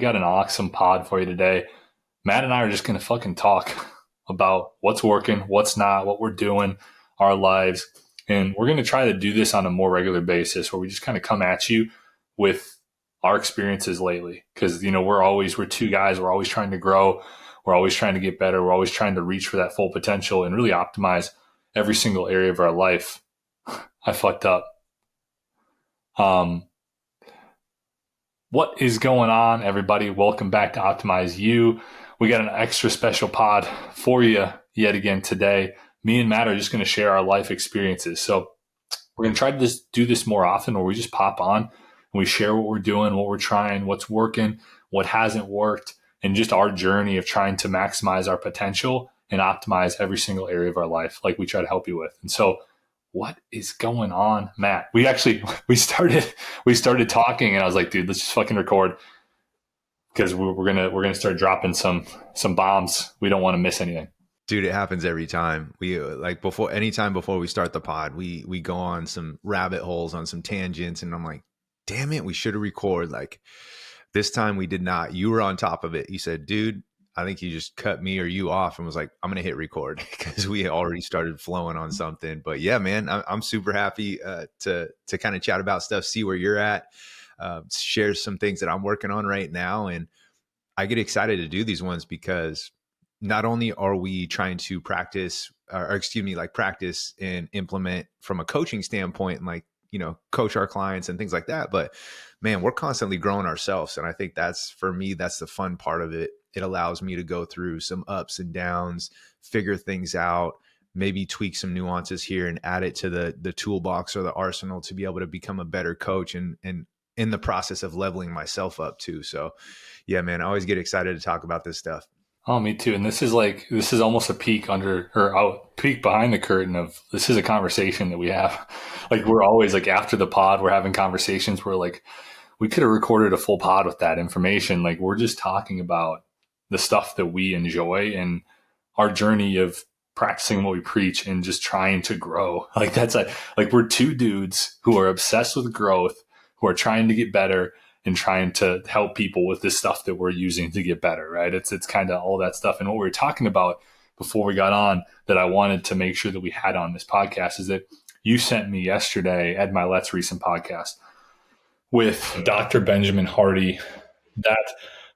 got an awesome pod for you today. Matt and I are just going to fucking talk about what's working, what's not, what we're doing, our lives. And we're going to try to do this on a more regular basis where we just kind of come at you with our experiences lately. Because, we're two guys. We're always trying to grow. We're always trying to get better. We're always trying to reach for that full potential and really optimize every single area of our life. I fucked up. What is going on, everybody? Welcome back to Optimize You. We got an extra special pod for you yet again today. Me and Matt are just going to share our life experiences. So we're going to try to just do this more often where we just pop on and we share what we're doing, what we're trying, what's working, what hasn't worked, and just our journey of trying to maximize our potential and optimize every single area of our life like we try to help you with. And so what is going on, Matt? We started talking and I was like, dude, let's just fucking record because we're gonna start dropping some bombs. We don't want to miss anything. Dude, it happens every time. We anytime before we start the pod, we go on some rabbit holes, on some tangents, and I'm like, damn it, we should have recorded. Like this time we did not. You were on top of it. You said, dude, I think you just cut me or you off and was like, I'm going to hit record because we already started flowing on something. But yeah, man, I'm super happy to kind of chat about stuff, see where you're at, share some things that I'm working on right now. And I get excited to do these ones because not only are we trying to practice and implement from a coaching standpoint and coach our clients and things like that, but man, we're constantly growing ourselves. And I think that's the fun part of it. It allows me to go through some ups and downs, figure things out, maybe tweak some nuances here and add it to the toolbox or the arsenal to be able to become a better coach and in the process of leveling myself up too. So yeah, man, I always get excited to talk about this stuff. Oh, me too. And this is almost a peek peek behind the curtain of this is a conversation that we have. Like we're always like after the pod, we're having conversations where like we could have recorded a full pod with that information. Like we're just talking about the stuff that we enjoy and our journey of practicing what we preach and just trying to grow. Like we're two dudes who are obsessed with growth, who are trying to get better and trying to help people with this stuff that we're using to get better, right? It's kind of all that stuff. And what we were talking about before we got on that I wanted to make sure that we had on this podcast is that you sent me yesterday Ed Mylett's recent podcast with Dr. Benjamin Hardy.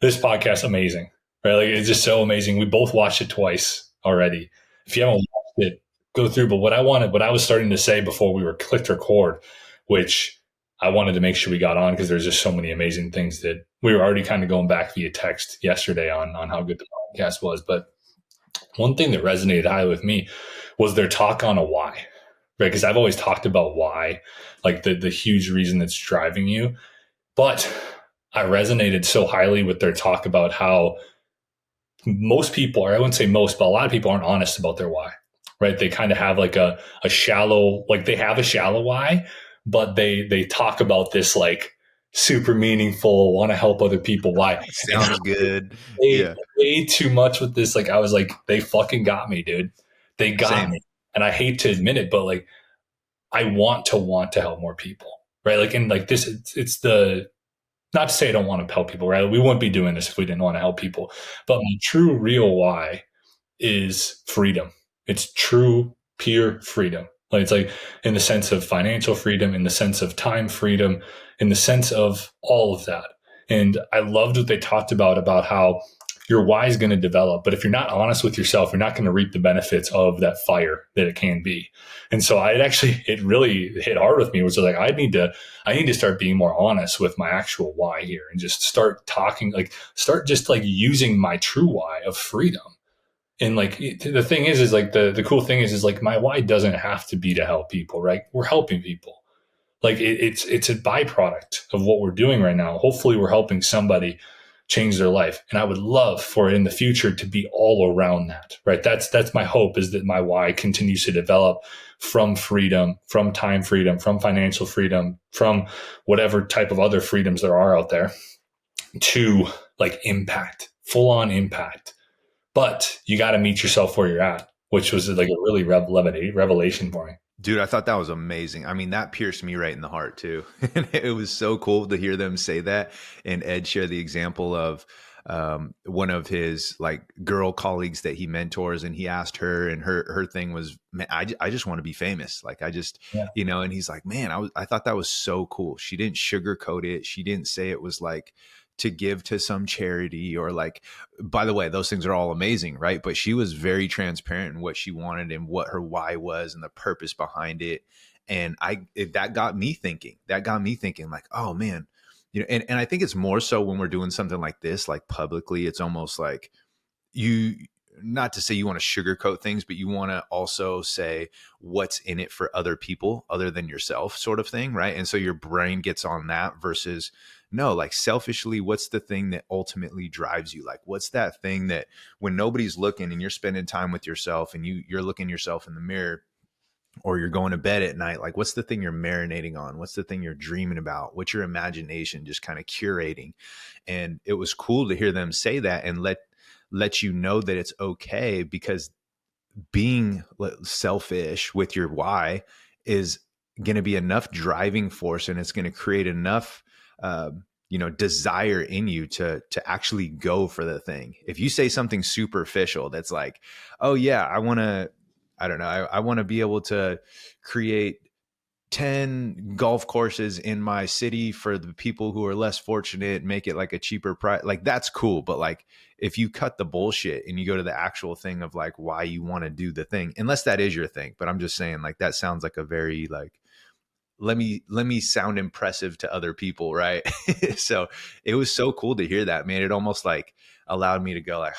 This podcast, amazing. Right? Like it's just so amazing. We both watched it twice already. If you haven't watched it, go through. But what I was starting to say before we were clicked record, which I wanted to make sure we got on because there's just so many amazing things that we were already kind of going back via text yesterday on how good the podcast was. But one thing that resonated highly with me was their talk on a why, right? Because I've always talked about why, like the huge reason that's driving you. But I resonated so highly with their talk about how most people, or I wouldn't say most, but a lot of people aren't honest about their why, right? They kind of have like a shallow, like they have a shallow why, but they talk about this like super meaningful, want to help other people why. Sounds good. Way too much with this. Like I was like, they fucking got me, dude. They got me. And I hate to admit it, but like I want to help more people, right? Like, and like this, it's not to say I don't want to help people, right? We wouldn't be doing this if we didn't want to help people. But my true, real why is freedom. It's true, pure freedom. Like it's like in the sense of financial freedom, in the sense of time freedom, in the sense of all of that. And I loved what they talked about how your why is going to develop. But if you're not honest with yourself, you're not going to reap the benefits of that fire that it can be. And so it really hit hard with me, which was like, I need to start being more honest with my actual why here and just start talking, like start just like using my true why of freedom. And like, the thing is like the cool thing is like my why doesn't have to be to help people, right? We're helping people. Like it's a byproduct of what we're doing right now. Hopefully we're helping somebody change their life. And I would love for it in the future to be all around that, right? That's my hope, is that my why continues to develop from freedom, from time freedom, from financial freedom, from whatever type of other freedoms there are out there, to like impact, full on impact. But you got to meet yourself where you're at, which was like a really revelation for me. Dude, I thought that was amazing. I mean, that pierced me right in the heart too. And it was so cool to hear them say that. And Ed share the example of one of his like girl colleagues that he mentors, and he asked her, and her thing was, man, I just want to be famous. Like I just, Yeah. and he's like, man, I thought that was so cool. She didn't sugarcoat it. She didn't say it was like to give to some charity or like, by the way, those things are all amazing, right? But she was very transparent in what she wanted and what her why was and the purpose behind it. And that got me thinking. That got me thinking, like, oh man, and I think it's more so when we're doing something like this, like publicly, it's almost like you, not to say you want to sugarcoat things, but you want to also say what's in it for other people other than yourself, sort of thing, right? And so your brain gets on that versus, no, like selfishly, what's the thing that ultimately drives you? Like what's that thing that when nobody's looking and you're spending time with yourself and you're looking yourself in the mirror, or you're going to bed at night, like what's the thing you're marinating on? What's the thing you're dreaming about? What's your imagination just kind of curating? And it was cool to hear them say that and let you know that it's okay, because being selfish with your why is going to be enough driving force, and it's going to create enough desire in you to actually go for the thing. If you say something superficial that's like, oh yeah, I don't know, I want to be able to create 10 golf courses in my city for the people who are less fortunate, make it like a cheaper price, like that's cool. But like if you cut the bullshit and you go to the actual thing of like why you want to do the thing, unless that is your thing, but I'm just saying, like that sounds like a very like, let me sound impressive to other people, right? So it was so cool to hear that, man. It almost like allowed me to go like,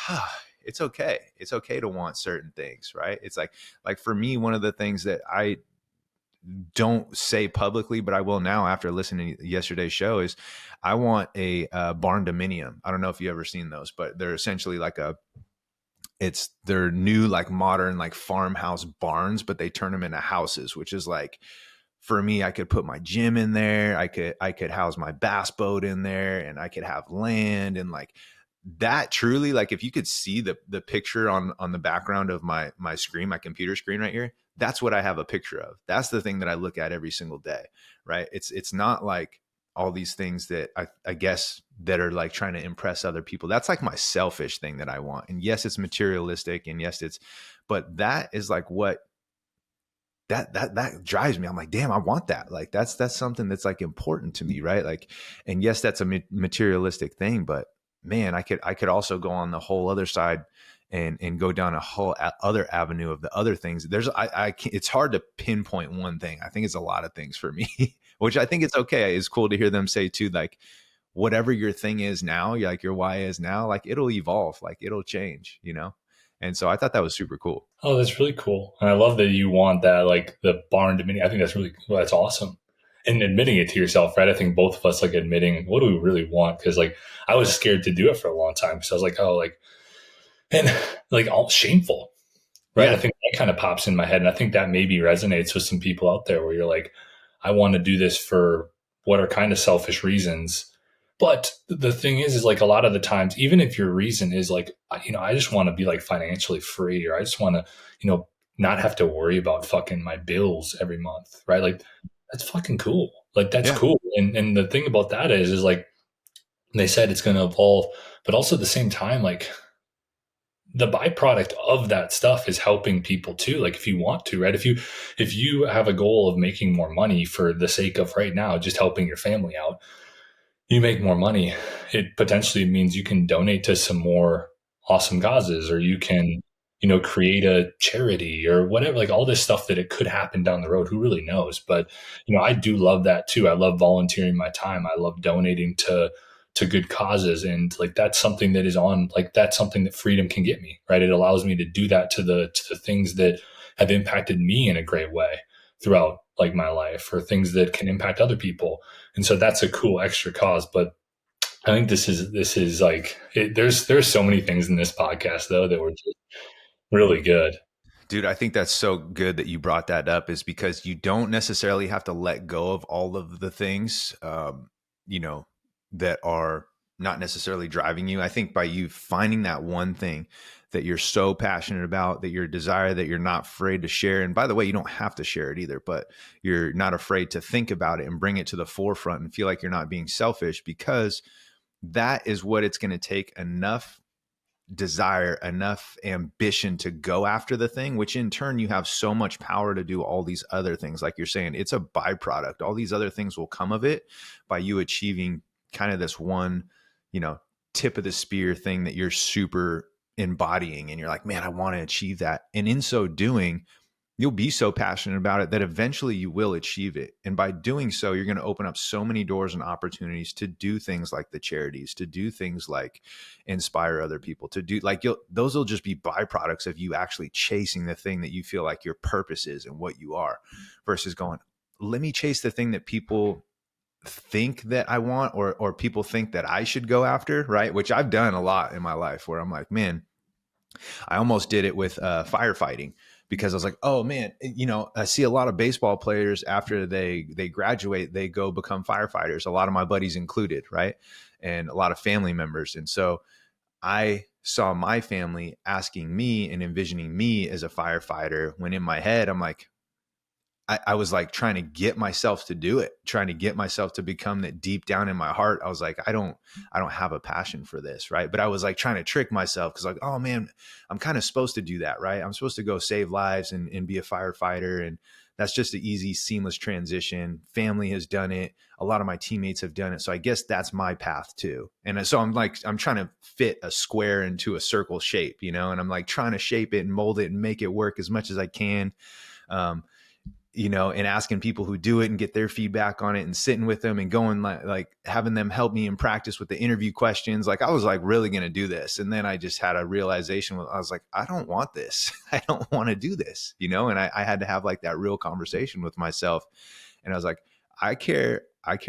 it's okay, it's okay to want certain things, right? It's like for me, one of the things that I don't say publicly, but I will now after listening to yesterday's show, is I want a barn dominium. I don't know if you ever seen those, but they're essentially like it's their new like modern like farmhouse barns, but they turn them into houses, which is like, for me, I could put my gym in there. I could house my bass boat in there, and I could have land, and like that truly, like if you could see the picture on the background of my screen, my computer screen right here, that's what I have a picture of. That's the thing that I look at every single day, right? It's not like all these things that I guess that are like trying to impress other people. That's like my selfish thing that I want. And yes, it's materialistic, and yes, but that is like what that drives me. I'm like, damn, I want that. Like that's something that's like important to me, right? Like, and yes, that's a materialistic thing, but man, I could also go on the whole other side and go down a whole other avenue of the other things. I can't, it's hard to pinpoint one thing. I think it's a lot of things for me, which I think it's okay. It's cool to hear them say too, like whatever your thing is now, like your why is now, like it'll evolve, like it'll change. And so I thought that was super cool. Oh, that's really cool. And I love that you want that, like the barn dominion. I think that's really, well, that's awesome. And admitting it to yourself, right? I think both of us like admitting what do we really want? Because like I was scared to do it for a long time. So I was like, oh, like, and like all shameful, right? I Yeah. think that kind of pops in my head. And I think that maybe resonates with some people out there where you're like, I want to do this for what are kind of selfish reasons. But the thing is like a lot of the times, even if your reason is like, I just want to be like financially free, or I just want to, not have to worry about fucking my bills every month, right? Like that's fucking cool. Like that's Yeah. cool. And the thing about that is like they said it's going to evolve, but also at the same time, like the byproduct of that stuff is helping people too. Like if you want to, right? If you have a goal of making more money for the sake of right now just helping your family out, you make more money. It potentially means you can donate to some more awesome causes, or you can, create a charity or whatever, like all this stuff that it could happen down the road. Who really knows? But, I do love that too. I love volunteering my time. I love donating to good causes. And like, that's something that is on, like, that's something that freedom can get me, right? It allows me to do that to the things that have impacted me in a great way throughout like my life, or things that can impact other people. And so that's a cool extra cause. But I think this is like there's so many things in this podcast though that were just really good. Dude, I think that's so good that you brought that up, is because you don't necessarily have to let go of all of the things, that are not necessarily driving you. I think by you finding that one thing that you're so passionate about, that your desire, that you're not afraid to share. And by the way, you don't have to share it either, but you're not afraid to think about it and bring it to the forefront and feel like you're not being selfish, because that is what it's going to take: enough desire, enough ambition to go after the thing, which in turn you have so much power to do all these other things. Like you're saying, it's a byproduct. All these other things will come of it by you achieving kind of this one, you know, tip of the spear thing that you're super embodying. And you're like, man, I want to achieve that. And in so doing, you'll be so passionate about it that eventually you will achieve it. And by doing so, you're going to open up so many doors and opportunities to do things like the charities, to do things like inspire other people, to do like those will just be byproducts of you actually chasing the thing that you feel like your purpose is and what you are, versus going, let me chase the thing that people think that I want, or people think that I should go after, right? Which I've done a lot in my life, where I'm like, man, I almost did it with firefighting, because I was like, oh man, you know, I see a lot of baseball players after they graduate, they go become firefighters. A lot of my buddies included, right? And a lot of family members. And so I saw my family asking me and envisioning me as a firefighter, when in my head, I'm like, I was like trying to get myself to do it, trying to get myself to become that. Deep down in my heart, I was like, I don't have a passion for this, right? But I was like trying to trick myself, because like, oh man, I'm kind of supposed to do that, right? I'm supposed to go save lives and be a firefighter, and that's just an easy, seamless transition. Family has done it. A lot of my teammates have done it, so I guess that's my path too. And so I'm like, I'm trying to fit a square into a circle shape, you know, and I'm like trying to shape it and mold it and make it work as much as I can. You know, and asking people who do it and get their feedback on it, and sitting with them and going like having them help me in practice with the interview questions. Like I was like really going to do this. And then I just had a realization. I was like, I don't want this. I don't want to do this, you know? And I had to have like that real conversation with myself. And I was like, I care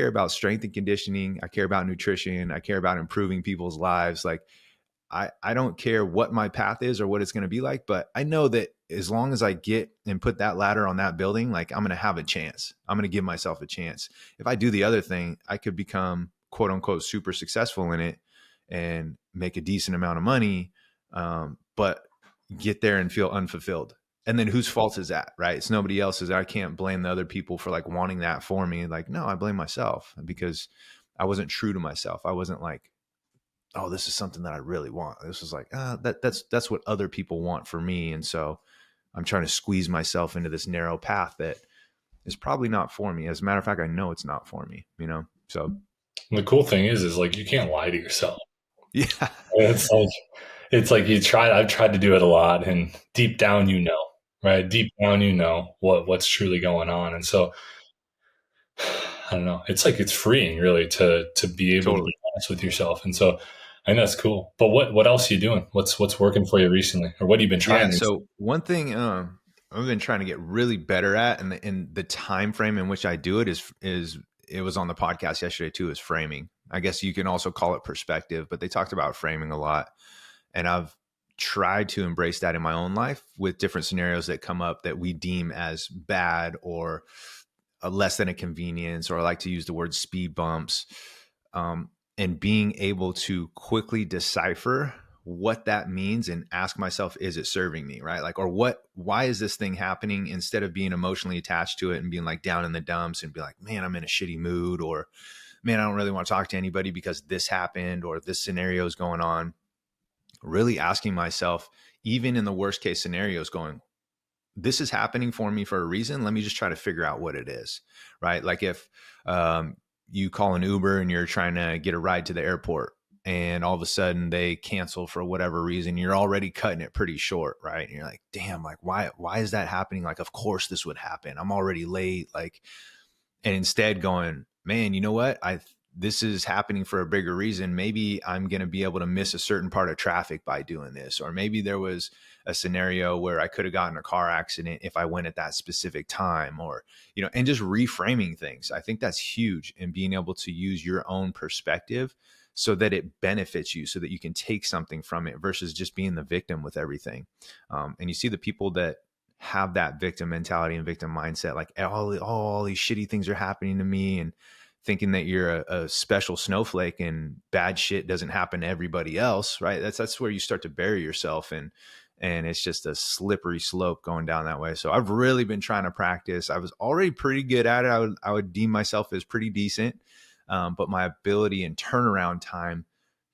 about strength and conditioning. I care about nutrition. I care about improving people's lives. Like I don't care what my path is or what it's going to be like, but I know that as long as I get and put that ladder on that building, like I'm going to have a chance. I'm going to give myself a chance. If I do the other thing, I could become quote unquote super successful in it and make a decent amount of money, but get there and feel unfulfilled. And then whose fault is that, right? It's nobody else's. I can't blame the other people for like wanting that for me. Like, no, I blame myself, because I wasn't true to myself. I wasn't like, oh, this is something that I really want. This was like, that's what other people want for me. And so I'm trying to squeeze myself into this narrow path that is probably not for me. As a matter of fact, I know it's not for me, you know? So The cool thing is like you can't lie to yourself. yeah, It's like I've tried to do it a lot, and deep down, you know, right? Deep down, you know what's truly going on. And so I don't know. It's like it's freeing really to be able to totally. be honest with yourself. And so I know that's cool. But what else are you doing? What's working for you recently? Or what have you been Yeah. trying recently? So one thing I've been trying to get really better at, and the time frame in which I do it is it was on the podcast yesterday too, is framing. I guess you can also call it perspective, but they talked about framing a lot. And I've tried to embrace that in my own life with different scenarios that come up that we deem as bad or less than a convenience, or I like to use the word speed bumps, and being able to quickly decipher what that means and ask myself, is it serving me, right? Like, or why is this thing happening, instead of being emotionally attached to it and being like down in the dumps and be like, man, I'm in a shitty mood, or man, I don't really want to talk to anybody because this happened or this scenario is going on. Really asking myself, even in the worst case scenarios, going, this is happening for me for a reason. Let me just try to figure out what it is, right? Like if you call an Uber and you're trying to get a ride to the airport, and all of a sudden they cancel for whatever reason, you're already cutting it pretty short, right? And you're like, damn, like why is that happening? Like, of course this would happen. I'm already late. Like, and instead going, man, you know what? This is happening for a bigger reason. Maybe I'm going to be able to miss a certain part of traffic by doing this. Or maybe there was a scenario where I could have gotten a car accident if I went at that specific time, or, you know, and just reframing things. I think that's huge, and being able to use your own perspective so that it benefits you, so that you can take something from it versus just being the victim with everything. And you see the people that have that victim mentality and victim mindset, like all these shitty things are happening to me, and thinking that you're a special snowflake and bad shit doesn't happen to everybody else, right? That's where you start to bury yourself, and it's just a slippery slope going down that way. So I've really been trying to practice. I was already pretty good at it. I would deem myself as pretty decent, but my ability and turnaround time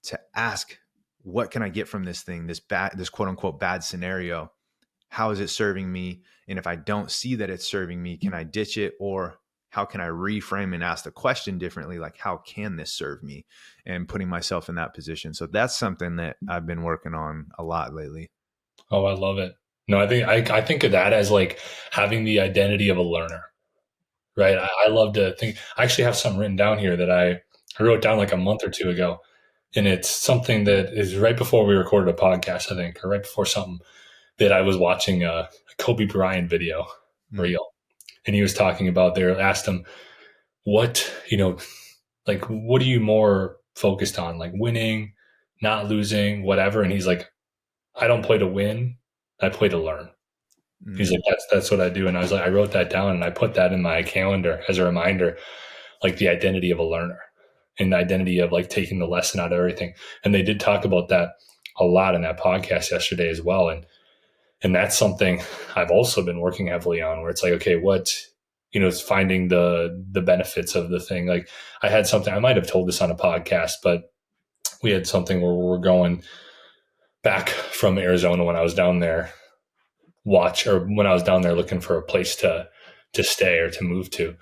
to ask, what can I get from this thing, this quote unquote bad scenario? How is it serving me? And if I don't see that it's serving me, can I ditch it? Or how can I reframe and ask the question differently? Like, how can this serve me? And putting myself in that position. So that's something that I've been working on a lot lately. Oh, I love it. No, I think of that as like having the identity of a learner, right? I love to think. I actually have something written down here that I wrote down like a month or two ago, and it's something that is right before we recorded a podcast, I think, or right before something that I was watching a Kobe Bryant video reel, and he was talking about there. Asked him what like what are you more focused on, like winning, not losing, whatever, and he's like, I don't play to win, I play to learn. He's like, that's what I do. And I was like, I wrote that down and I put that in my calendar as a reminder, like the identity of a learner and the identity of like taking the lesson out of everything. And they did talk about that a lot in that podcast yesterday as well. And that's something I've also been working heavily on, where it's like, okay, it's finding the benefits of the thing. Like I had something, I might have told this on a podcast, but we had something where we're going back from Arizona when I was down there when I was down there looking for a place to stay or to move to.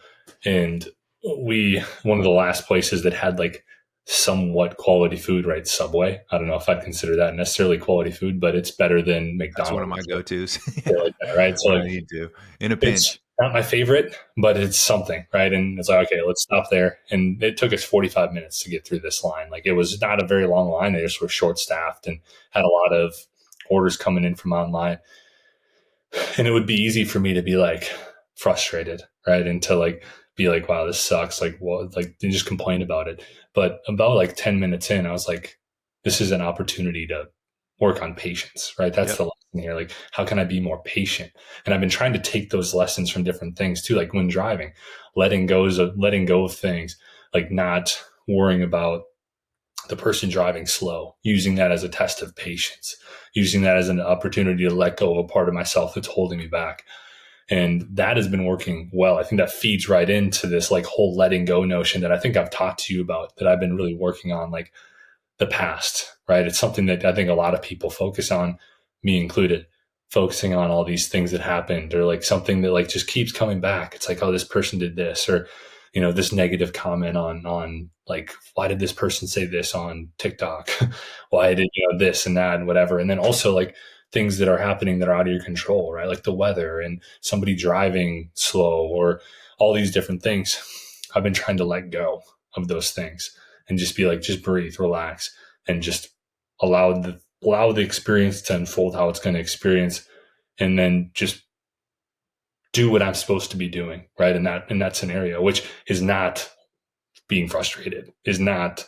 And one of the last places that had like somewhat quality food, right? Subway. I don't know if I'd consider that necessarily quality food, but it's better than McDonald's. That's one of my go-tos. Like that, right? So like, I need to in a it's pinch. not my favorite, but it's something, right? And it's like, okay, let's stop there. And it took us 45 minutes to get through this line. Like it was not a very long line. They just were short staffed and had a lot of orders coming in from online. And it would be easy for me to be like frustrated, right? And to like be like, wow, this sucks. Like, what, like, and just complain about it. But about like 10 minutes in, I was like, this is an opportunity to work on patience, right? That's the lesson here. Like, how can I be more patient? And I've been trying to take those lessons from different things too, like when driving, letting go of things, like not worrying about the person driving slow, using that as a test of patience, using that as an opportunity to let go of a part of myself that's holding me back. And that has been working well. I think that feeds right into this like whole letting go notion that I think I've talked to you about, that I've been really working on, like the past, right? It's something that I think a lot of people focus on, me included, focusing on all these things that happened, or like something that like just keeps coming back. It's like, oh, this person did this, or this negative comment on like, why did this person say this on TikTok? Why did this and that and whatever? And then also like things that are happening that are out of your control, right? Like the weather and somebody driving slow, or all these different things. I've been trying to let go of those things and just be like, just breathe, relax, and just allow the experience to unfold how it's going to experience, and then just do what I'm supposed to be doing, right? In that scenario, which is not being frustrated, is not,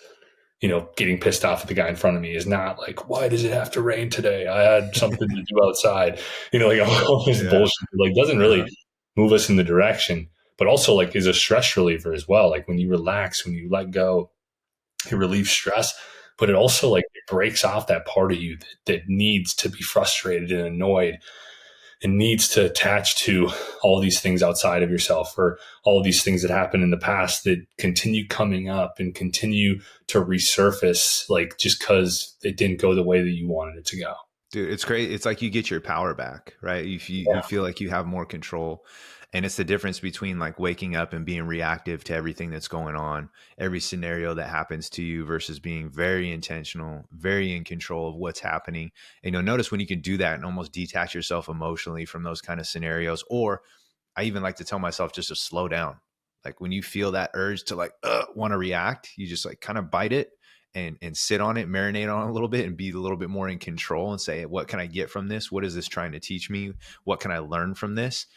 getting pissed off at the guy in front of me, is not like, why does it have to rain today? I had something to do outside, like all this bullshit, like doesn't really move us in the direction, but also like is a stress reliever as well. Like when you relax, when you let go, it relieves stress, but it also like it breaks off that part of you that needs to be frustrated and annoyed, and needs to attach to all these things outside of yourself, or all these things that happened in the past that continue coming up and continue to resurface, like just because it didn't go the way that you wanted it to go. Dude, it's great. It's like you get your power back, right? You feel like you have more control. And it's the difference between like waking up and being reactive to everything that's going on, every scenario that happens to you, versus being very intentional, very in control of what's happening. And you'll notice when you can do that and almost detach yourself emotionally from those kind of scenarios. Or I even like to tell myself just to slow down. Like when you feel that urge to like want to react, you just like kind of bite it and sit on it, marinate on it a little bit, and be a little bit more in control and say, what can I get from this? What is this trying to teach me? What can I learn from this?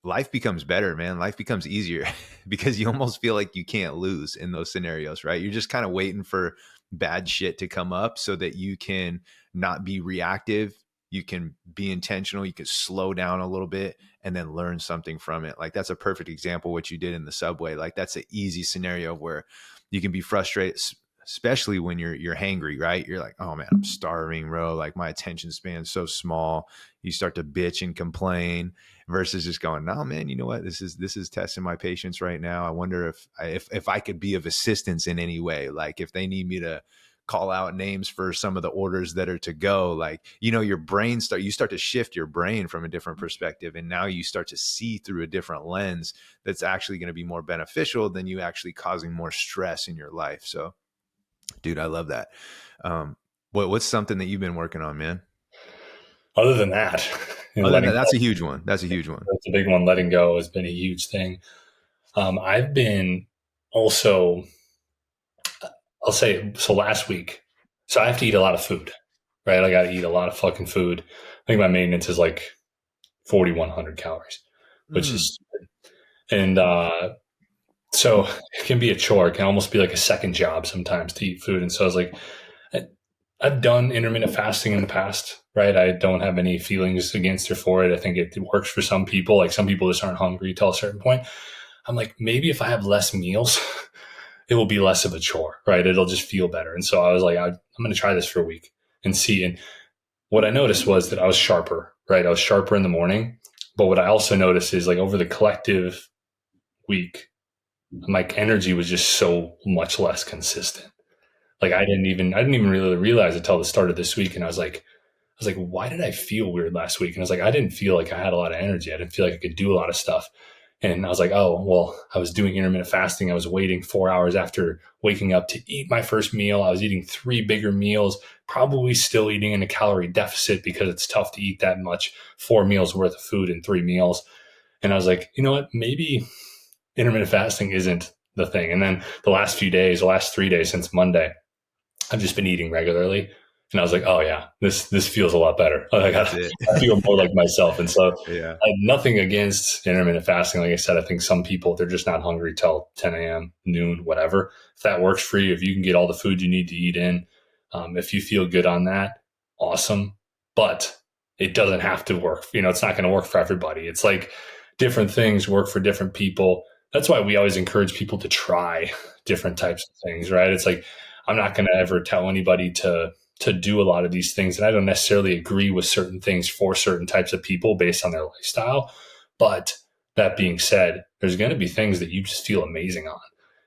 Life becomes better, man. Life becomes easier because you almost feel like you can't lose in those scenarios, right? You're just kind of waiting for bad shit to come up so that you can not be reactive you can be intentional, you can slow down a little bit and then learn something from it. Like that's a perfect example what you did in the subway. Like that's an easy scenario where you can be frustrated, especially when you're hangry, right? You're like, oh man, I'm starving, bro. Like my attention span's so small. You start to bitch and complain versus just going, no, man, you know what? This is testing my patience right now. I wonder if I could be of assistance in any way. Like if they need me to call out names for some of the orders that are to go, like, you know, you start to shift your brain from a different perspective. And now you start to see through a different lens that's actually going to be more beneficial than you actually causing more stress in your life. So dude, I love that. What's something that you've been working on, man? Other than that, Other than that, letting that's a go, huge one. That's a huge one. that's a big one. Letting go has been a huge thing. I've been also, I'll say, so last week, so I have to eat a lot of food, right? I got to eat a lot of fucking food. I think my maintenance is like 4,100 calories, which Mm, is, and so it can be a chore. It can almost be like a second job sometimes to eat food. And so I was like, I've done intermittent fasting in the past, right? I don't have any feelings against or for it. I think it works for some people. Like some people just aren't hungry till a certain point. I'm like, maybe if I have less meals, it will be less of a chore, right? It'll just feel better. And so I was like, I'm going to try this for a week and see. And what I noticed was that I was sharper, right? I was sharper in the morning. But what I also noticed is like over the collective week, my energy was just so much less consistent. Like I didn't even really realize it until the start of this week. And I was like, why did I feel weird last week? And I was like, I didn't feel like I had a lot of energy. I didn't feel like I could do a lot of stuff. And I was like, oh, well, I was doing intermittent fasting. I was waiting 4 hours after waking up to eat my first meal. I was eating 3 bigger meals, probably still eating in a calorie deficit because it's tough to eat that much, 4 meals worth of food in 3 meals. And I was like, you know what? Maybe intermittent fasting isn't the thing. And then the last few days, the last 3 days since Monday, I've just been eating regularly. And I was like, oh yeah, this feels a lot better. Like that's it. I feel more like myself. And so Yeah. I have nothing against intermittent fasting. Like I said, I think some people, they're just not hungry till 10 a.m., noon, whatever. If that works for you, if you can get all the food you need to eat in, if you feel good on that, awesome. But it doesn't have to work. You know, it's not going to work for everybody. It's like different things work for different people. That's why we always encourage people to try different types of things, right? It's like, I'm not going to ever tell anybody to do a lot of these things. And I don't necessarily agree with certain things for certain types of people based on their lifestyle. But that being said, there's going to be things that you just feel amazing on.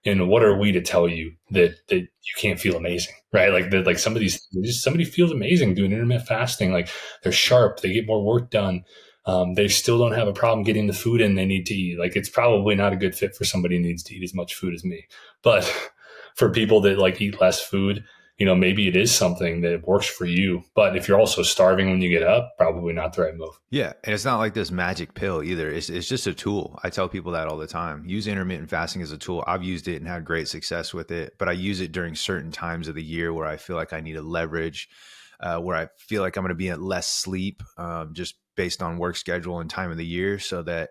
And what are we to tell you that you can't feel amazing, right? Like that, like some of these, just somebody feels amazing doing intermittent fasting. Like they're sharp, they get more work done. They still don't have a problem getting the food in they need to eat. Like it's probably not a good fit for somebody who needs to eat as much food as me. But for people that like eat less food, you know, maybe it is something that works for you. But if you're also starving when you get up, probably not the right move. Yeah. And it's not like this magic pill either. It's just a tool. I tell people that all the time. Use intermittent fasting as a tool. I've used it and had great success with it, but I use it during certain times of the year where I feel like I need to leverage, where I feel like I'm going to be at less sleep, just based on work schedule and time of the year, so that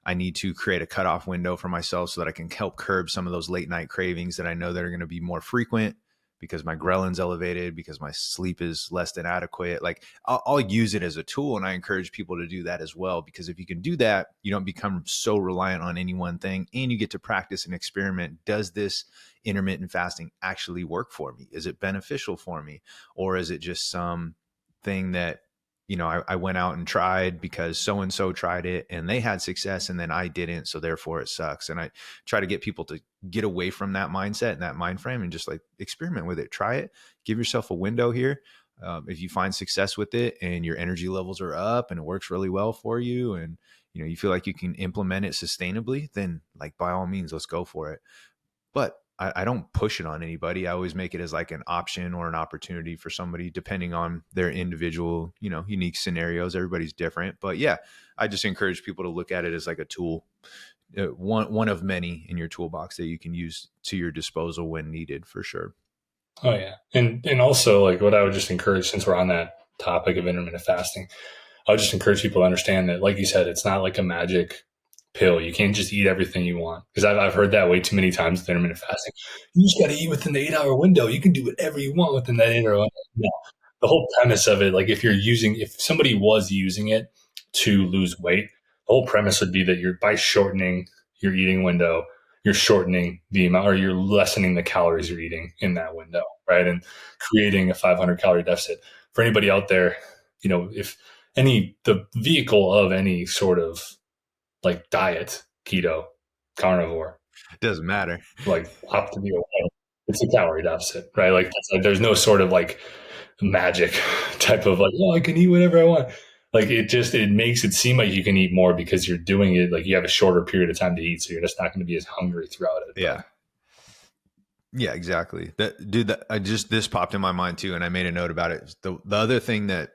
I need to create a cutoff window for myself so that I can help curb some of those late night cravings that I know that are going to be more frequent because my ghrelin's elevated, because my sleep is less than adequate. Like I'll use it as a tool, and I encourage people to do that as well, because if you can do that, you don't become so reliant on any one thing, and you get to practice and experiment. Does this intermittent fasting actually work for me? Is it beneficial for me? Or is it just some thing that, you know, I went out and tried because so-and-so tried it and they had success and then I didn't, so therefore it sucks. And I try to get people to get away from that mindset and that mind frame and just like experiment with it. Try it. Give yourself a window here. If you find success with it and your energy levels are up and it works really well for you, and you know you feel like you can implement it sustainably, then like by all means, let's go for it. But I don't push it on anybody. I always make it as like an option or an opportunity for somebody, depending on their individual, you know, unique scenarios. Everybody's different. But yeah, I just encourage people to look at it as like a tool, one of many in your toolbox that you can use to your disposal when needed, for sure. Oh yeah. And also like what I would just encourage, since we're on that topic of intermittent fasting, I would just encourage people to understand that, like you said, it's not like a magic pill. You can't just eat everything you want. Because I've heard that way too many times with intermittent fasting. You just got to eat within the 8 hour window. You can do whatever you want within that 8 hour window. No. the whole premise of it, like if somebody was using it to lose weight, the whole premise would be that you're by shortening your eating window, you're shortening the amount, or you're lessening the calories you're eating in that window, right? And creating a 500 calorie deficit. For anybody out there, if the vehicle of any sort of like diet, keto, carnivore, Doesn't matter. like optimal, it's a calorie deficit, right? Like, there's no sort of like magic type of like, oh, I can eat whatever I want. Like, it makes it seem like you can eat more because you're doing it like you have a shorter period of time to eat, so you're just not going to be as hungry throughout it. Yeah. Yeah, exactly. This popped in my mind too, and I made a note about it. The other thing that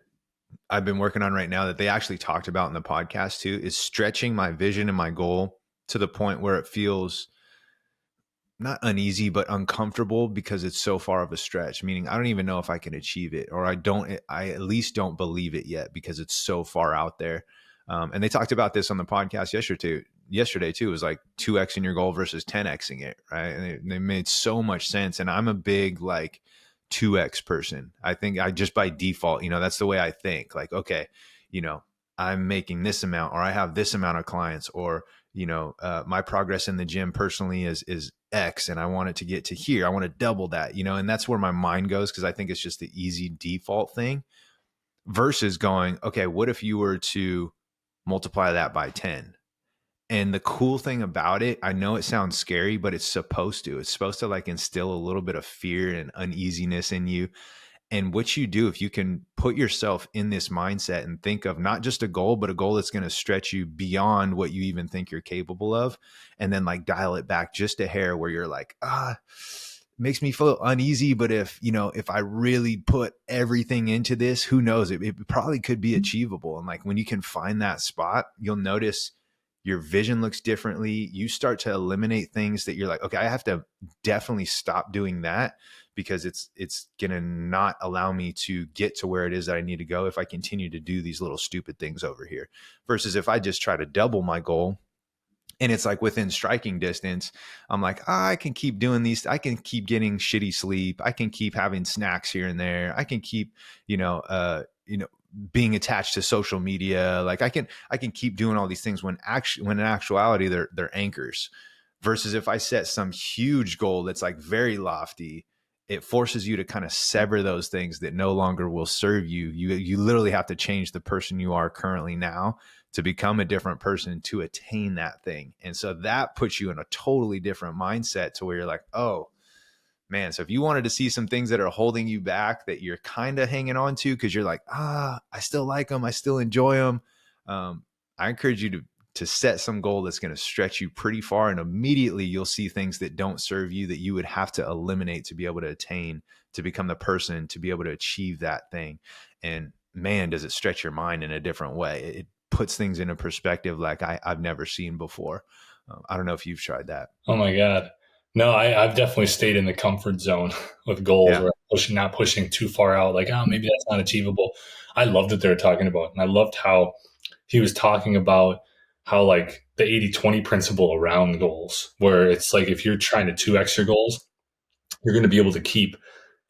I've been working on right now that they actually talked about in the podcast too is stretching my vision and my goal to the point where it feels not uneasy, but uncomfortable because it's so far of a stretch, meaning I don't even know if I can achieve it, or I at least don't believe it yet because it's so far out there. And they talked about this on the podcast yesterday too. It was like 2Xing your goal versus 10Xing it. Right. And they made so much sense. And I'm a big like 2X person. I think I just by default, that's the way I think. Like, okay, I'm making this amount, or I have this amount of clients, or, my progress in the gym personally is X, and I want it to get to here. I want to double that, and that's where my mind goes, because I think it's just the easy default thing versus going, okay, what if you were to multiply that by 10? And the cool thing about it, I know it sounds scary, but it's supposed to like instill a little bit of fear and uneasiness in you. And what you do, if you can put yourself in this mindset and think of not just a goal, but a goal that's going to stretch you beyond what you even think you're capable of, and then like dial it back just a hair where you're like, makes me feel uneasy. But if I really put everything into this, who knows, it probably could be achievable. And like when you can find that spot, you'll notice your vision looks differently. You start to eliminate things that you're like, okay, I have to definitely stop doing that, because it's going to not allow me to get to where it is that I need to go if I continue to do these little stupid things over here. Versus if I just try to double my goal and it's like within striking distance, I'm like, I can keep doing these. I can keep getting shitty sleep. I can keep having snacks here and there. I can keep, being attached to social media. Like I can keep doing all these things when in actuality, they're anchors. Versus if I set some huge goal that's like very lofty, it forces you to kind of sever those things that no longer will serve you. You literally have to change the person you are currently now to become a different person to attain that thing. And so that puts you in a totally different mindset to where you're like, oh man. So if you wanted to see some things that are holding you back that you're kind of hanging on to, because you're like, I still like them, I still enjoy them. I encourage you to set some goal that's going to stretch you pretty far, and immediately you'll see things that don't serve you that you would have to eliminate to be able to attain, to become the person, to be able to achieve that thing. And man, does it stretch your mind in a different way. It puts things into perspective like I've never seen before. I don't know if you've tried that. Oh my God. No, I've definitely stayed in the comfort zone with goals, where not pushing too far out, like, maybe that's not achievable. I loved what they were talking about. And I loved how he was talking about how like the 80-20 principle around goals, where it's like, if you're trying to 2X your goals, you're going to be able to keep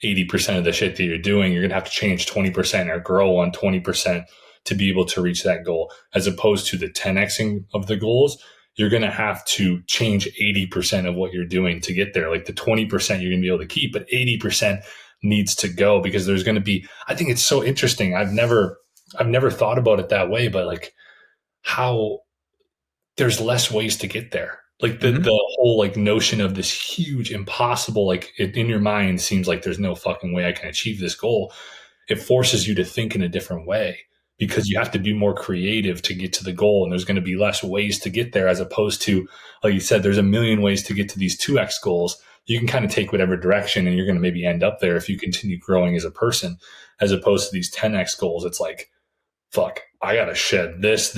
80% of the shit that you're doing. You're going to have to change 20% or grow on 20% to be able to reach that goal, as opposed to the 10Xing of the goals. You're going to have to change 80% of what you're doing to get there. Like the 20% you're going to be able to keep, but 80% needs to go, because there's going to be, I think it's so interesting. I've never thought about it that way, but like how there's less ways to get there. Like the whole like notion of this huge impossible, like in your mind seems like there's no fucking way I can achieve this goal. It forces you to think in a different way, because you have to be more creative to get to the goal. And there's going to be less ways to get there, as opposed to, like you said, there's a million ways to get to these 2X goals. You can kind of take whatever direction and you're going to maybe end up there if you continue growing as a person, as opposed to these 10X goals. It's like, fuck, I got to shed this,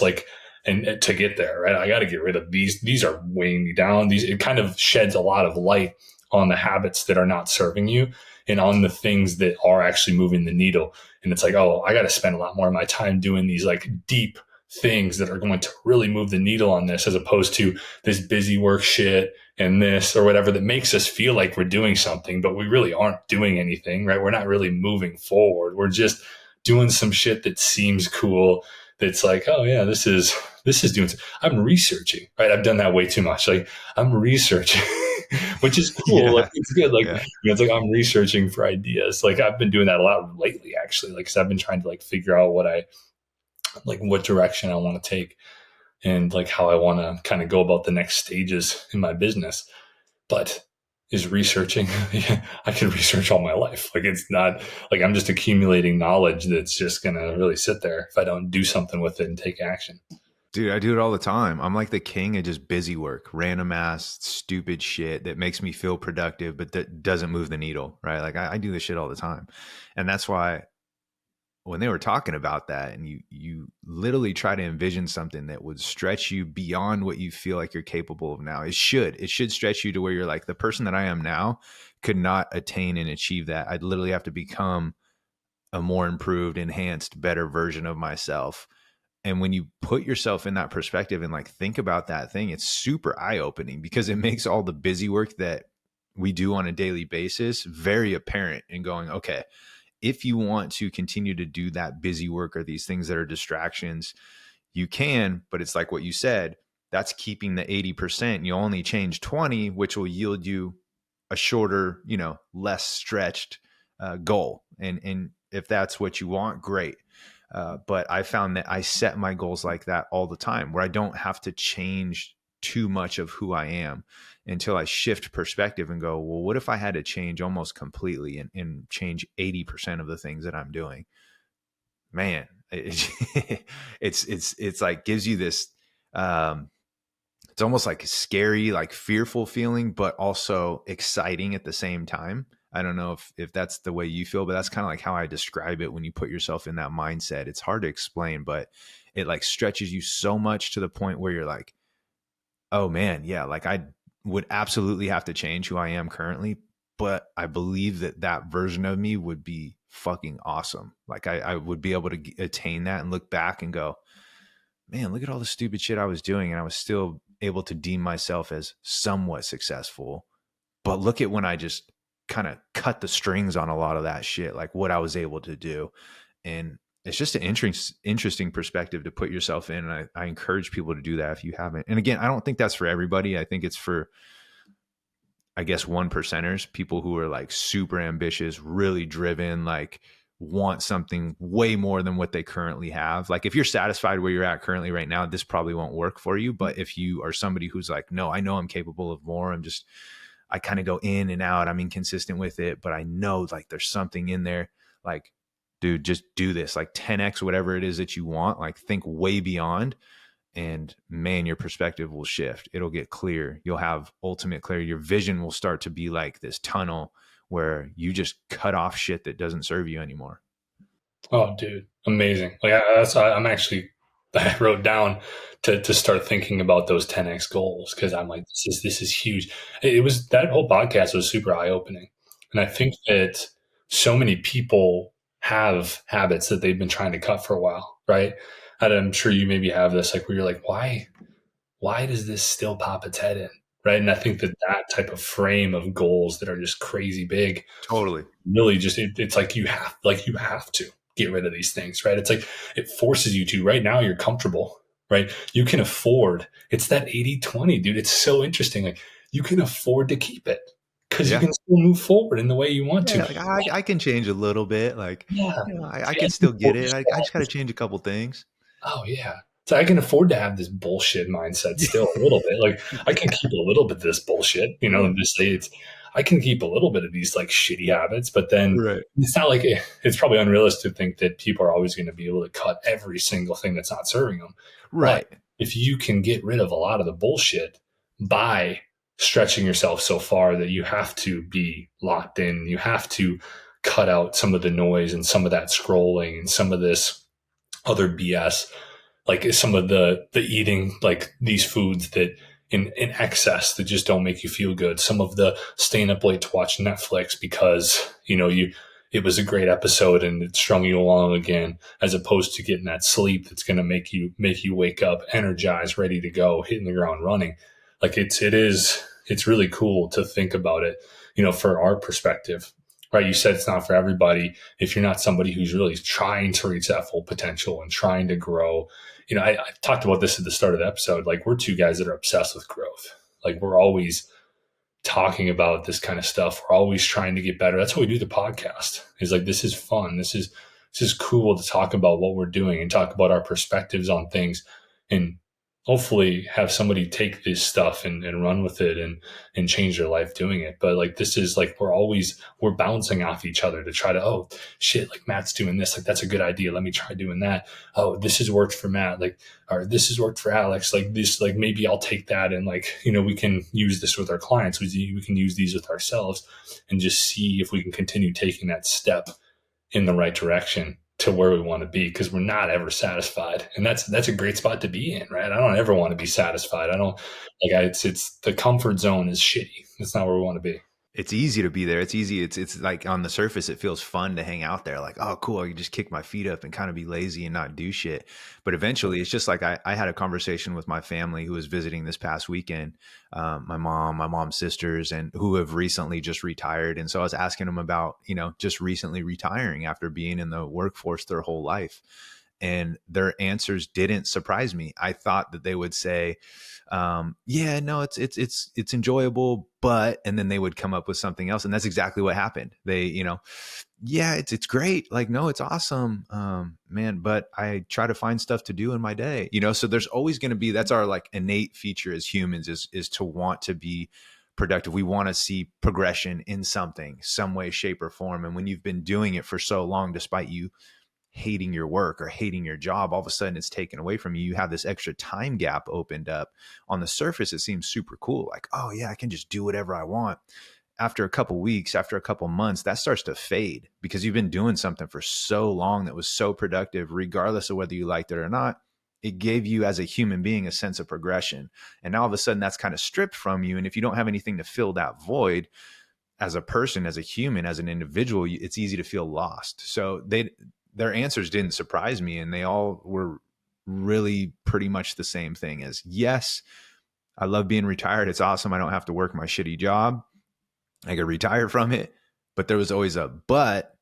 like, and to get there, right? I got to get rid of these. These are weighing me down. It kind of sheds a lot of light on the habits that are not serving you and on the things that are actually moving the needle. And it's like, oh, I got to spend a lot more of my time doing these like deep things that are going to really move the needle on this, as opposed to this busy work shit and this or whatever that makes us feel like we're doing something, but we really aren't doing anything, right? We're not really moving forward. We're just doing some shit that seems cool. That's like, oh yeah, this is doing. I'm researching, right? I've done that way too much. Like I'm researching, which is cool. Like Yeah. it's good. Like Yeah. it's like I'm researching for ideas. Like I've been doing that a lot lately, actually. Like, cause I've been trying to like figure out what direction I want to take and like how I want to kind of go about the next stages in my business. But is researching, I can research all my life. Like it's not like I'm just accumulating knowledge that's just going to really sit there if I don't do something with it and take action. Dude, I do it all the time. I'm like the king of just busy work, random ass, stupid shit that makes me feel productive, but that doesn't move the needle, right? Like I do this shit all the time. And that's why when they were talking about that and you literally try to envision something that would stretch you beyond what you feel like you're capable of now, it should stretch you to where you're like, the person that I am now could not attain and achieve that. I'd literally have to become a more improved, enhanced, better version of myself. And when you put yourself in that perspective and like think about that thing, it's super eye-opening because it makes all the busy work that we do on a daily basis very apparent and going, okay, if you want to continue to do that busy work or these things that are distractions, you can, but it's like what you said, that's keeping the 80%. You only change 20, which will yield you a shorter, less stretched goal. And if that's what you want, great. But I found that I set my goals like that all the time, where I don't have to change too much of who I am until I shift perspective and go, well, what if I had to change almost completely and change 80% of the things that I'm doing? Man, it's like gives you this, it's almost like a scary, like fearful feeling, but also exciting at the same time. I don't know if that's the way you feel, but that's kind of like how I describe it when you put yourself in that mindset. It's hard to explain, but it like stretches you so much to the point where you're like, oh man, yeah, like I would absolutely have to change who I am currently, but I believe that that version of me would be fucking awesome. Like I would be able to attain that and look back and go, man, look at all the stupid shit I was doing. And I was still able to deem myself as somewhat successful. But look at when I just kind of cut the strings on a lot of that shit, like what I was able to do. And it's just an interesting perspective to put yourself in. And I encourage people to do that if you haven't. And again, I don't think that's for everybody. I think it's for, I guess, 1%ers, people who are like super ambitious, really driven, like want something way more than what they currently have. Like if you're satisfied where you're at currently right now, this probably won't work for you. But if you are somebody who's like, no, I know I'm capable of more. I kind of go in and out. I'm inconsistent with it, but I know like there's something in there. Like, dude, just do this, like 10x, whatever it is that you want, like think way beyond. And man, your perspective will shift. It'll get clear. You'll have ultimate clarity. Your vision will start to be like this tunnel where you just cut off shit that doesn't serve you anymore. Oh, dude, amazing! Like I'm actually I wrote down to start thinking about those 10x goals because I'm like this is huge. It was that whole podcast was super eye opening, and I think that so many people have habits that they've been trying to cut for a while, right? And I'm sure you maybe have this like where you're like, why does this still pop its head in, right? And I think that that type of frame of goals that are just crazy big Totally. really just it's like you have to get rid of these things, right? It's like it forces you to. Right now you're comfortable, right? You can afford, it's that 80-20, dude. It's so interesting. Like you can afford to keep it because you Yeah. can still move forward in the way you want to. Yeah. Like I can change a little bit. Like, Yeah. I See, I can can still get afford to it. still I have just got to this. change a couple things. Oh yeah. So I can afford to have this bullshit mindset still a little bit. Like I can keep a little bit of this bullshit, Yeah. and just say I can keep a little bit of these like shitty habits, but then Right. it's not like it's probably unrealistic to think that people are always going to be able to cut every single thing that's not serving them. But Right. if you can get rid of a lot of the bullshit by stretching yourself so far that you have to be locked in, you have to cut out some of the noise and some of that scrolling and some of this other BS, like some of the eating like these foods that in excess that just don't make you feel good. Some of the staying up late to watch Netflix because you it was a great episode and it strung you along again, as opposed to getting that sleep that's going to make you wake up energized, ready to go, hitting the ground running. Like it's really cool to think about it, for our perspective, right? You said it's not for everybody. If you're not somebody who's really trying to reach that full potential and trying to grow, I talked about this at the start of the episode. Like, we're two guys that are obsessed with growth. Like, we're always talking about this kind of stuff. We're always trying to get better. That's why we do the podcast. It's like, this is fun. This is cool to talk about what we're doing and talk about our perspectives on things, and hopefully have somebody take this stuff and run with it and change their life doing it. But like, this is like, we're bouncing off each other to try to, oh shit, like Matt's doing this. Like, that's a good idea. Let me try doing that. Oh, this has worked for Matt. Like, or this has worked for Alex. Like this, like maybe I'll take that and like, we can use this with our clients. We can use these with ourselves and just see if we can continue taking that step in the right direction to where we want to be, because we're not ever satisfied, and that's a great spot to be in, right? I don't ever want to be satisfied. I don't it's the comfort zone is shitty. It's not where we want to be. It's easy to be there. It's easy. It's like on the surface, it feels fun to hang out there. Like, oh, cool. I can just kick my feet up and kind of be lazy and not do shit. But eventually, it's just like I had a conversation with my family who was visiting this past weekend. My mom, my mom's sisters, and who have recently just retired. And so I was asking them about, just recently retiring after being in the workforce their whole life. And their answers didn't surprise me. I thought that they would say, yeah, no, it's enjoyable, but, and then they would come up with something else. And that's exactly what happened. They, yeah, it's great. Like, no, it's awesome. Man, but I try to find stuff to do in my day, so there's always going to be, that's our like innate feature as humans is to want to be productive. We want to see progression in something, some way, shape, or form. And when you've been doing it for so long, despite you hating your work or hating your job, all of a sudden it's taken away from you. You have this extra time gap opened up. On the surface, it seems super cool. Like, oh yeah, I can just do whatever I want. After a couple weeks, after a couple months, that starts to fade because you've been doing something for so long that was so productive, regardless of whether you liked it or not. It gave you as a human being a sense of progression. And now all of a sudden that's kind of stripped from you. And if you don't have anything to fill that void, as a person, as a human, as an individual, it's easy to feel lost. So their answers didn't surprise me, and they all were really pretty much the same thing as, yes, I love being retired. It's awesome. I don't have to work my shitty job. I could retire from it. But there was always a but.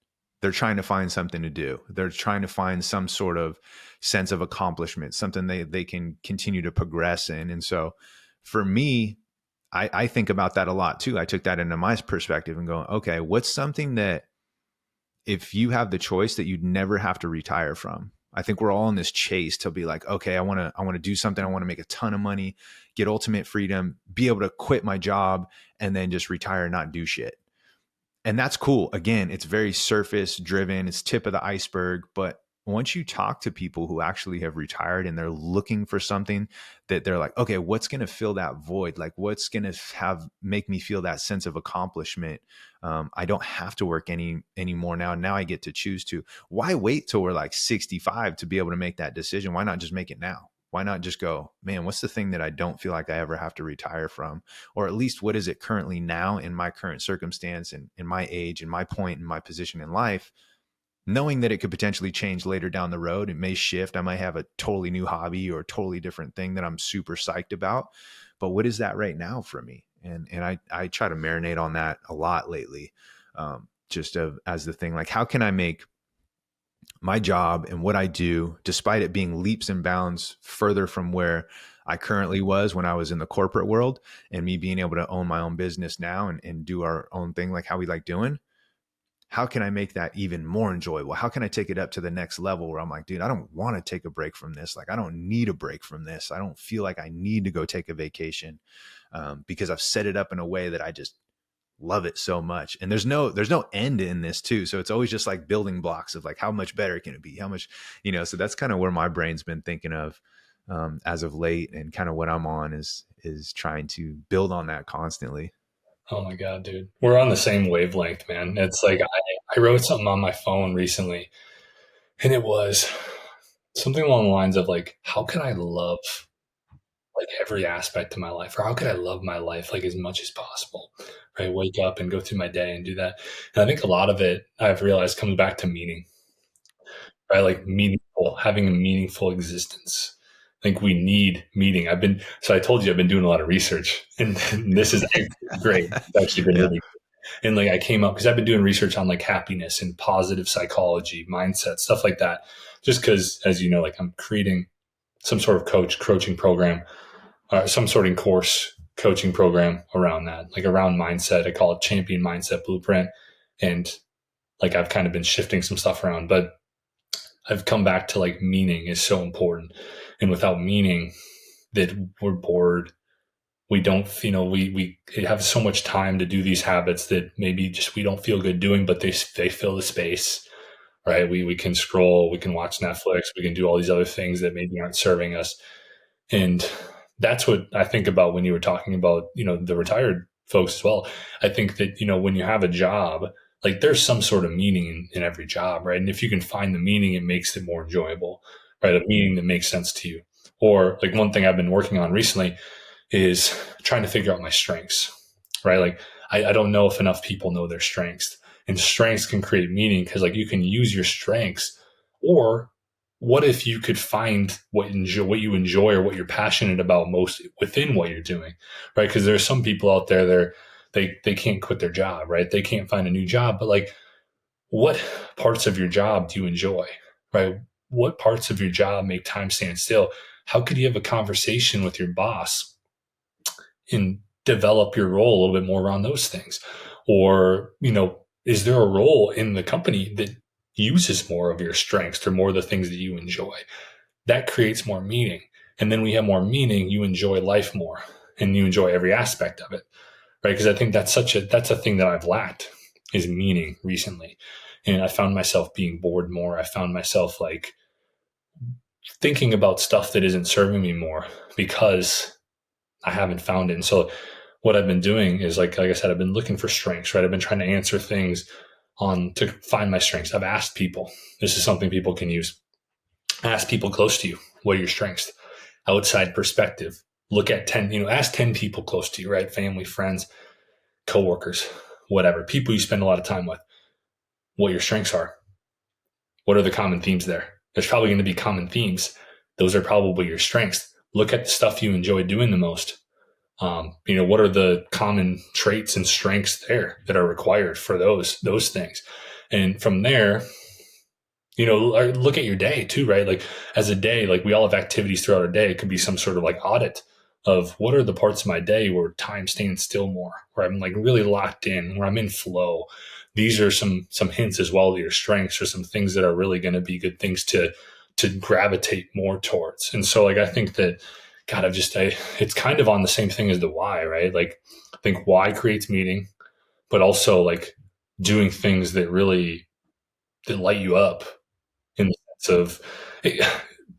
They're trying to find something to do. They're trying to find some sort of sense of accomplishment, something they can continue to progress in. And so for me, I think about that a lot too. I took that into my perspective and go, okay, what's something that if you have the choice that you'd never have to retire from? I think we're all in this chase to be like, okay, I want to do something. I want to make a ton of money, get ultimate freedom, be able to quit my job and then just retire and not do shit. And that's cool. Again, it's very surface driven. It's tip of the iceberg. But once you talk to people who actually have retired and they're looking for something that they're like, okay, what's going to fill that void? Like, what's going to make me feel that sense of accomplishment? I don't have to work anymore now. Now I get to choose to. Why wait till we're like 65 to be able to make that decision? Why not just make it now? Why not just go, man, what's the thing that I don't feel like I ever have to retire from? Or at least what is it currently now in my current circumstance and in my age and my point and my position in life, knowing that it could potentially change later down the road. It may shift. I might have a totally new hobby or a totally different thing that I'm super psyched about. But what is that right now for me? And I try to marinate on that a lot lately, as the thing, like, how can I make my job and what I do, despite it being leaps and bounds further from where I currently was when I was in the corporate world, and me being able to own my own business now and do our own thing like how we like doing, how can I make that even more enjoyable? How can I take it up to the next level where I'm like, dude, I don't want to take a break from this. Like, I don't need a break from this. I don't feel like I need to go take a vacation because I've set it up in a way that I just love it so much. And there's no end in this too. So it's always just like building blocks of like, how much better can it be? How much, so that's kind of where my brain's been thinking of as of late, and kind of what I'm on is trying to build on that constantly. Oh my God, dude. We're on the same wavelength, man. It's like I wrote something on my phone recently, and it was something along the lines of like, how can I love like every aspect of my life, or how could I love my life like as much as possible? right? Wake up and go through my day and do that. And I think a lot of it I've realized comes back to meaning, right? Like meaningful, having a meaningful existence. I think we need meaning. So I told you I've been doing a lot of research, and this is great. It's actually been Yeah. really good. And like I came up because I've been doing research on like happiness and positive psychology, mindset, stuff like that. Just because, as you know, like I'm creating some sort of coaching program, some sort of course coaching program around that, like around mindset. I call it Champion Mindset Blueprint. And like I've kind of been shifting some stuff around, but I've come back to like meaning is so important. And without meaning, that we're bored. We don't, we have so much time to do these habits that maybe just we don't feel good doing, but they fill the space, right? We can scroll, we can watch Netflix, we can do all these other things that maybe aren't serving us. And that's what I think about when you were talking about, the retired folks as well. I think that, when you have a job, like there's some sort of meaning in every job, right? And if you can find the meaning, it makes it more enjoyable, right? A meaning that makes sense to you. Or like one thing I've been working on recently is trying to figure out my strengths, right? Like I don't know if enough people know their strengths, and strengths can create meaning because like you can use your strengths. Or what if you could find what you enjoy or what you're passionate about most within what you're doing, right? Because there's some people out there they can't quit their job, right? They can't find a new job, but like what parts of your job do you enjoy, right? What parts of your job make time stand still? How could you have a conversation with your boss and develop your role a little bit more around those things? Or, is there a role in the company that uses more of your strengths or more of the things that you enjoy? That creates more meaning. And then we have more meaning, you enjoy life more and you enjoy every aspect of it, right? Because I think that's a thing that I've lacked is meaning recently. And I found myself being bored more. I found myself like thinking about stuff that isn't serving me more because I haven't found it. And so what I've been doing is like I said, I've been looking for strengths, right? I've been trying to answer things to find my strengths. I've asked people, this is something people can use. Ask people close to you, what are your strengths? Outside perspective. Look at 10, ask 10 people close to you, right? Family, friends, coworkers, whatever, people you spend a lot of time with, what your strengths are. What are the common themes there? There's probably going to be common themes. Those are probably your strengths. Look at the stuff you enjoy doing the most. What are the common traits and strengths there that are required for those things? And from there, look at your day too, right? Like as a day, like we all have activities throughout our day. It could be some sort of like audit of what are the parts of my day where time stands still more, where I'm like really locked in, where I'm in flow. These are some hints as well to your strengths or some things that are really going to be good things to gravitate more towards. And so like I think that God, it's kind of on the same thing as the why, right? Like I think why creates meaning, but also like doing things that really that light you up in the sense of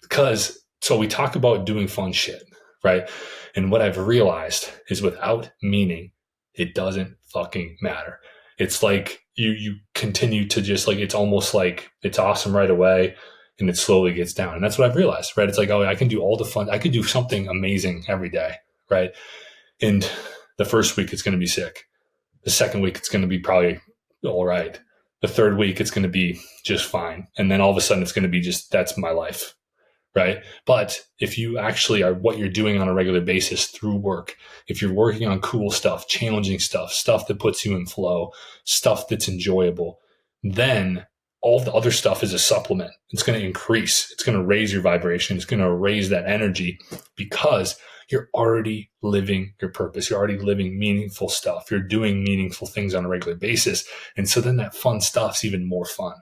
because so we talk about doing fun shit, right? And what I've realized is without meaning, it doesn't fucking matter. It's like you continue to just like it's almost like it's awesome right away and it slowly gets down. And that's what I've realized, right? It's like, oh, I can do all the fun, I could do something amazing every day, right? And the first week it's gonna be sick. The second week it's gonna be probably all right. The third week it's going to be just fine. And then all of a sudden it's going to be just, that's my life. Right. But if you actually are what you're doing on a regular basis through work, if you're working on cool stuff, challenging stuff that puts you in flow, stuff that's enjoyable, then all the other stuff is a supplement. It's going to increase. It's going to raise your vibration. It's going to raise that energy because you're already living your purpose. You're already living meaningful stuff. You're doing meaningful things on a regular basis. And so then that fun stuff's even more fun.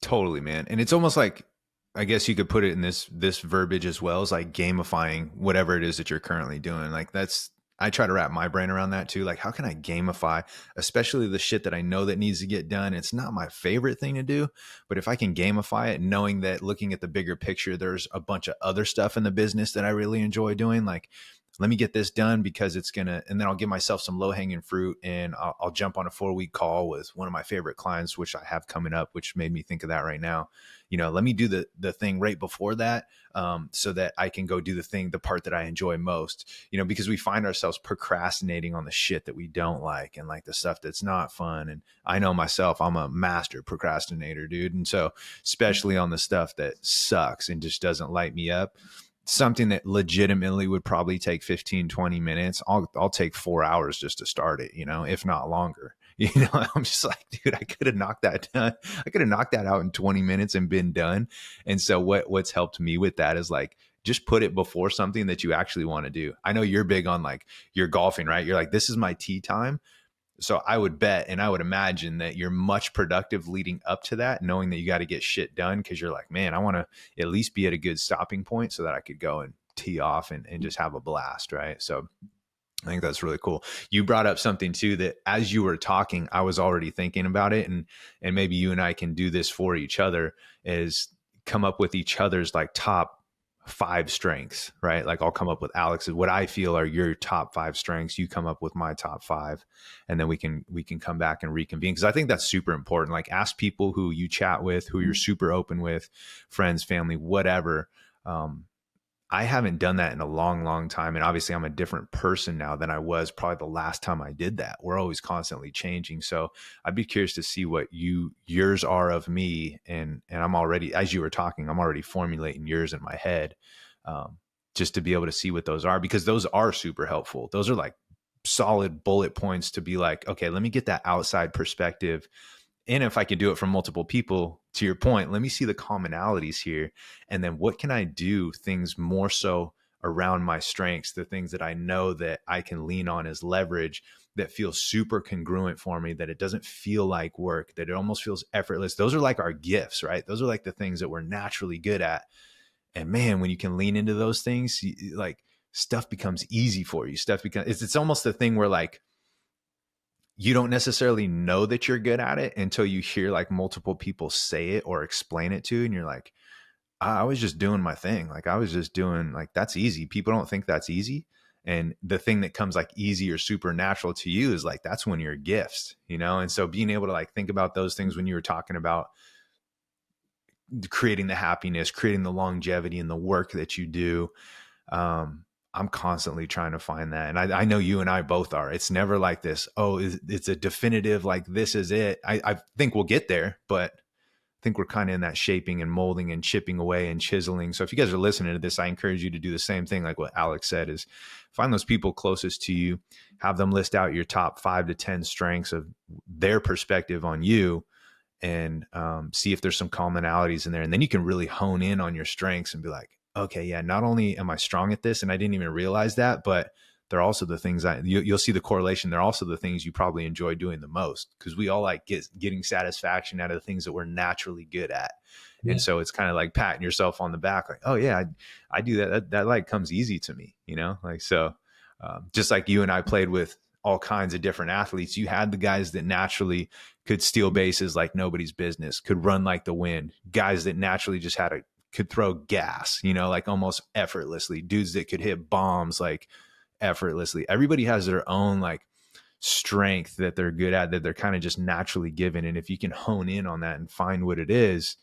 Totally, man. And it's almost like, I guess you could put it in this verbiage as well, as like gamifying whatever it is that you're currently doing. Like I try to wrap my brain around that too. Like, how can I gamify, especially the shit that I know that needs to get done? It's not my favorite thing to do, but if I can gamify it, knowing that looking at the bigger picture, there's a bunch of other stuff in the business that I really enjoy doing. Like let me get this done because it's gonna, and then I'll give myself some low hanging fruit, and I'll jump on a 4-week call with one of my favorite clients, which I have coming up, which made me think of that right now. Let me do the thing right before that, so that I can go do the part that I enjoy most, because we find ourselves procrastinating on the shit that we don't like and like the stuff that's not fun. And I know myself, I'm a master procrastinator, dude. And so, especially on the stuff that sucks and just doesn't light me up, something that legitimately would probably take 15-20 minutes, I'll take 4 hours just to start it, if not longer. I'm just like, dude, I could have knocked that done. I could have knocked that out in 20 minutes and been done. And so what's helped me with that is like, just put it before something that you actually want to do. I know you're big on like your golfing, right? You're like, this is my tee time. So I would bet, and I would imagine that you're much productive leading up to that, knowing that you got to get shit done, because you're like, man, I want to at least be at a good stopping point so that I could go and tee off and just have a blast, right? So I think that's really cool. You brought up something too that as you were talking, I was already thinking about it, and maybe you and I can do this for each other, is come up with each other's like top 5 strengths, right? Like I'll come up with Alex's, what I feel are your top 5 strengths. You come up with my top 5, and then we can come back and reconvene. Cause I think that's super important. Like ask people who you chat with, who you're super open with, friends, family, whatever. I haven't done that in a long, long time. And obviously I'm a different person now than I was probably the last time I did that. We're always constantly changing. So I'd be curious to see what yours are of me. And I'm already, as you were talking, I'm already formulating yours in my head, just to be able to see what those are, because those are super helpful. Those are like solid bullet points to be like, okay, let me get that outside perspective. And if I could do it from multiple people, to your point, let me see the commonalities here. And then what can I do things more so around my strengths, the things that I know that I can lean on as leverage, that feel super congruent for me, that it doesn't feel like work, that it almost feels effortless. Those are like our gifts, right? Those are like the things that we're naturally good at. And man, when you can lean into those things, like stuff becomes easy for you. It's almost the thing where like, you don't necessarily know that you're good at it until you hear like multiple people say it or explain it to you. And you're like, I was just doing my thing. Like I was just doing, like, that's easy. People don't think that's easy. And the thing that comes like easy or supernatural to you is like, that's when you're gifts, And so being able to like think about those things when you were talking about creating the happiness, creating the longevity in the work that you do, I'm constantly trying to find that. And I know you and I both are. It's never like this, it's a definitive, like, this is it. I think we'll get there, but I think we're kind of in that shaping and molding and chipping away and chiseling. So if you guys are listening to this, I encourage you to do the same thing. Like what Alex said, is find those people closest to you, have them list out your top 5 to 10 strengths of their perspective on you, and see if there's some commonalities in there. And then you can really hone in on your strengths and be like, okay, yeah, not only am I strong at this, and I didn't even realize that, but they're also the things you'll see the correlation. They're also the things you probably enjoy doing the most, because we all like getting satisfaction out of the things that we're naturally good at. Yeah. And so it's kind of like patting yourself on the back, like, oh yeah, I do that. That like comes easy to me, like, so just like you and I played with all kinds of different athletes, you had the guys that naturally could steal bases like nobody's business, could run like the wind, guys that naturally just could throw gas, like almost effortlessly, dudes that could hit bombs like effortlessly. Everybody has their own like strength that they're good at, that they're kind of just naturally given. And if you can hone in on that and find what it is,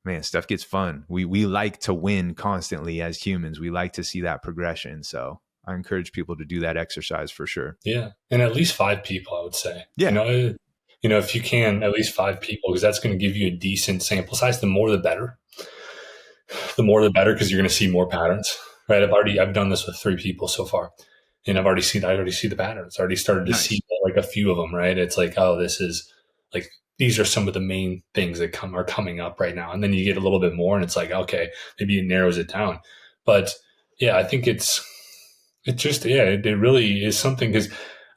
man, stuff gets fun. We like to win constantly as humans. We like to see that progression. So I encourage people to do that exercise for sure. Yeah. And at least 5 people, I would say. Yeah. If you can, at least 5 people, because that's going to give you a decent sample size. The more, the better. The more, the better, because you're going to see more patterns, right? I've done this with 3 people so far, and I already see the patterns. I already started to see like a few of them, right? It's like, oh, this is like, these are some of the main things that are coming up right now. And then you get a little bit more and it's like, okay, maybe it narrows it down. But yeah, I think it really is something, because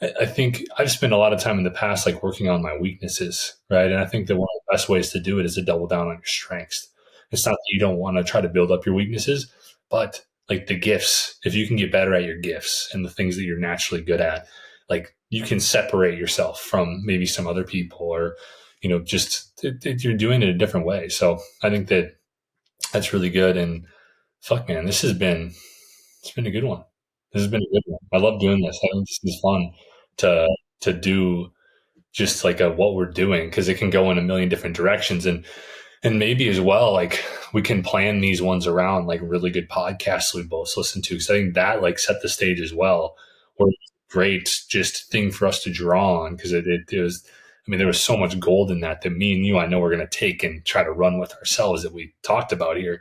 I think I've spent a lot of time in the past, like working on my weaknesses, right? And I think that one of the best ways to do it is to double down on your strengths. It's not that you don't want to try to build up your weaknesses, but like the gifts, if you can get better at your gifts and the things that you're naturally good at, like you can separate yourself from maybe some other people, or, you're doing it a different way. So I think that's really good. And fuck, man, it's been a good one. This has been a good one. I love doing this. I think this is fun to do just like what we're doing because it can go in a million different directions and maybe as well like we can plan these ones around like really good podcasts we both listen to. So I think that like set the stage as well. Or great just thing for us to draw on because it was. I mean, there was so much gold in that me and you, I know we're going to take and try to run with ourselves that we talked about here.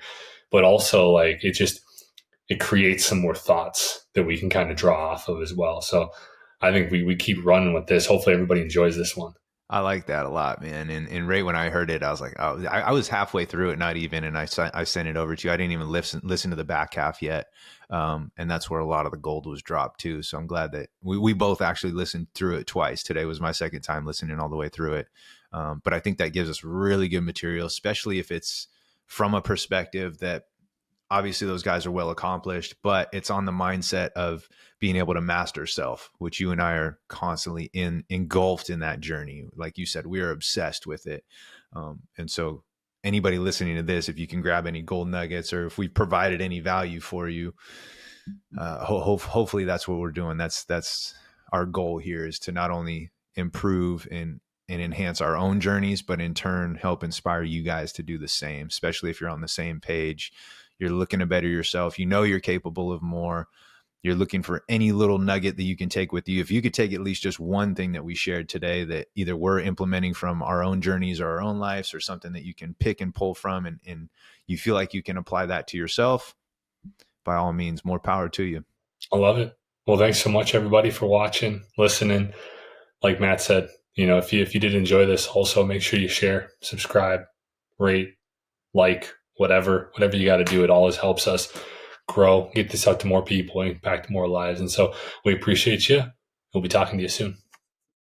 But also, like, it creates some more thoughts that we can kind of draw off of as well. So I think we keep running with this. Hopefully, everybody enjoys this one. I like that a lot, man. And right when I heard it, I was like, oh, I was halfway through it, not even, and I sent it over to you. I didn't even listen to the back half yet, and that's where a lot of the gold was dropped too. So I'm glad that we both actually listened through it twice. Today was my second time listening all the way through it, but I think that gives us really good material, especially if it's from a perspective that obviously those guys are well accomplished, but it's on the mindset of being able to master self, which you and I are constantly engulfed in that journey. Like you said, we are obsessed with it. And so anybody listening to this, if you can grab any gold nuggets or if we provided any value for you, hopefully that's what we're doing. That's our goal here, is to not only improve and enhance our own journeys, but in turn help inspire you guys to do the same, especially if you're on the same page. You're looking to better yourself. You know you're capable of more. You're looking for any little nugget that you can take with you. If you could take at least just one thing that we shared today that either we're implementing from our own journeys or our own lives, or something that you can pick and pull from, and you feel like you can apply that to yourself, by all means, more power to you. I love it. Well, thanks so much, everybody, for watching, listening. Like Matt said, if you did enjoy this, also make sure you share, subscribe, rate, like, whatever you got to do. It always helps us grow, get this out to more people, impact more lives. And so we appreciate you. We'll be talking to you soon.